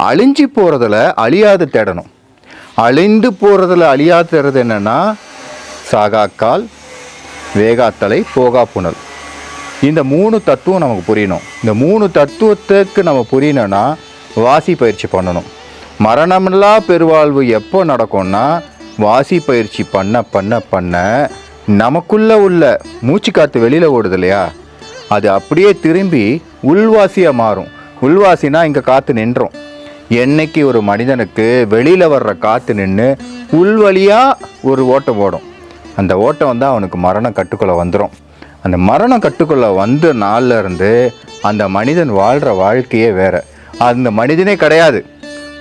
அழிஞ்சு போகிறதுல அழியாது தேடணும். அழிந்து போகிறதுல அழியாது தேடுறது என்னென்னா சாகாக்கால், வேகாத்தலை, போகா புனல். இந்த 3 தத்துவம் நமக்கு புரியணும். இந்த 3 தத்துவத்துக்கு நம்ம புரியணும்னா வாசி பயிற்சி பண்ணணும். மரணமில்லா பெருவாழ்வு எப்போ நடக்கும்னா வாசி பயிற்சி பண்ண பண்ண பண்ண நமக்குள்ளே உள்ள மூச்சு காற்று வெளியில் ஓடுது இல்லையா, அது அப்படியே திரும்பி உள்வாசியாக மாறும். உள்வாசினா இங்கே காற்று நின்றோம். என்னைக்கு ஒரு மனிதனுக்கு வெளியில் வர்ற காற்று நின்று உள்வழியாக ஒரு ஓட்டம் ஓடும், அந்த ஓட்டம் வந்து அவனுக்கு மரண கட்டுக்குள்ளே வந்துடும். அந்த மரண கட்டுக்குள்ளே வந்த நாளில் இருந்து அந்த மனிதன் வாழ்கிற வாழ்க்கையே வேறு. அந்த மனிதனே கிடையாது,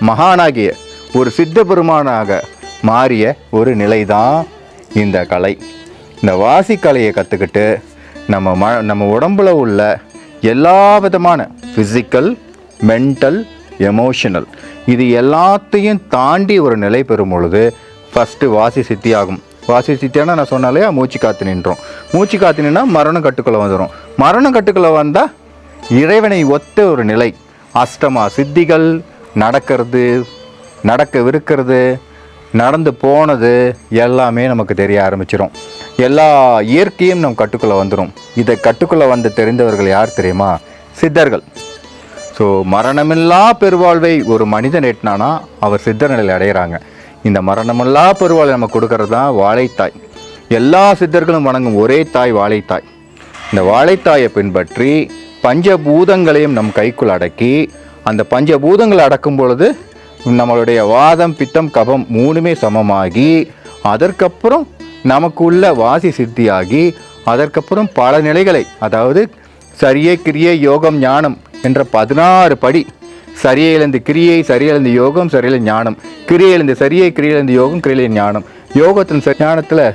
மகானாகிய ஒரு சித்த பெருமானாக மாறிய ஒரு நிலை தான் இந்த கலை. இந்த வாசி கலையை கற்றுக்கிட்டு நம்ம உடம்புல உள்ள எல்லா விதமான ஃபிசிக்கல், மென்டல், எமோஷனல் இது எல்லாத்தையும் தாண்டி ஒரு நிலை பெறும் பொழுது ஃபஸ்ட்டு வாசி சித்தி ஆகும். வாசி சித்தியான நான் சொன்னாலே மூச்சு காற்று நின்றோம். மூச்சு காற்று நின்னா மரண கட்டுக்குள்ளே வந்துடும். மரண கட்டுக்குள்ளே வந்தால் இறைவனை ஒத்த ஒரு நிலை, அஷ்டமா சித்திகள் நடக்கிறது, நடக்கவிருக்கிறது, நடந்து போனது எல்லாமே நமக்கு தெரிய ஆரம்பிச்சிடும். எல்லா இயற்கையும் நம் கட்டுக்குள்ளே வந்துடும். இதை கட்டுக்குள்ளே வந்து தெரிந்தவர்கள் யார் தெரியுமா? சித்தர்கள். ஸோ மரணமில்லா பெருவாழ்வை ஒரு மனிதன் எட்டினானா அவர் சித்தர் நிலையில் அடைகிறாங்க. இந்த மரணமில்லா பெருவாழ்வை நம்ம கொடுக்கறது தான் வாழைத்தாய். எல்லா சித்தர்களும் வணங்கும் ஒரே தாய் வாழைத்தாய். இந்த வாழைத்தாயை பின்பற்றி பஞ்சபூதங்களையும் நம் கைக்குள் அடக்கி, அந்த பஞ்சபூதங்களை அடக்கும் பொழுது நம்மளுடைய வாதம், பித்தம், கபம் 3மே சமமாகி, அதற்கப்புறம் நமக்குள்ள வாசி சித்தியாகி, அதற்கப்புறம் பல நிலைகளை, அதாவது சரியை, கிரியை, யோகம், ஞானம் என்ற 16 படி, சரியிலிருந்து கிரியை, சரியிலிருந்து யோகம், சரியிலிருந்து ஞானம், கிரியையிலிருந்து சரியை, கிரியிலிருந்து யோகம், கிரியிலிருந்து ஞானம், யோகத்தின் ஞானத்தில்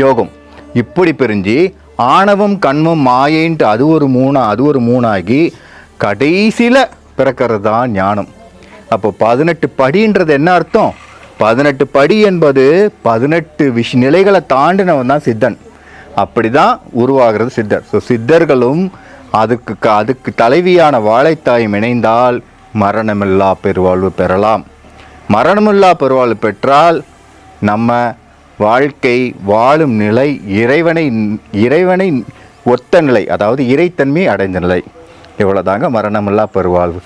யோகம், இப்படி பிரிஞ்சு ஆணவம், கண்மம், மாயைன்ட்டு அது ஒரு மூணாகி கடைசியில் பிறக்கிறது தான் ஞானம். அப்போ 18 படின்றது என்ன அர்த்தம்? 18 படி என்பது 18 நிலைகளை தாண்டினவன் தான் சித்தன். அப்படி தான் உருவாகிறது சித்தர். ஸோ சித்தர்களும் அதுக்கு தலைவியான வாழைத்தாயும் இணைந்தால் மரணமில்லா பெருவாழ்வு பெறலாம். மரணமில்லா பெருவாழ்வு பெற்றால் நம்ம வாழ்க்கை வாழும் நிலை இறைவனை ஒத்த நிலை, அதாவது இறைத்தன்மை அடைந்த நிலை. இவ்வளோதாங்க மரணமில்லா பெருவாழ்வு.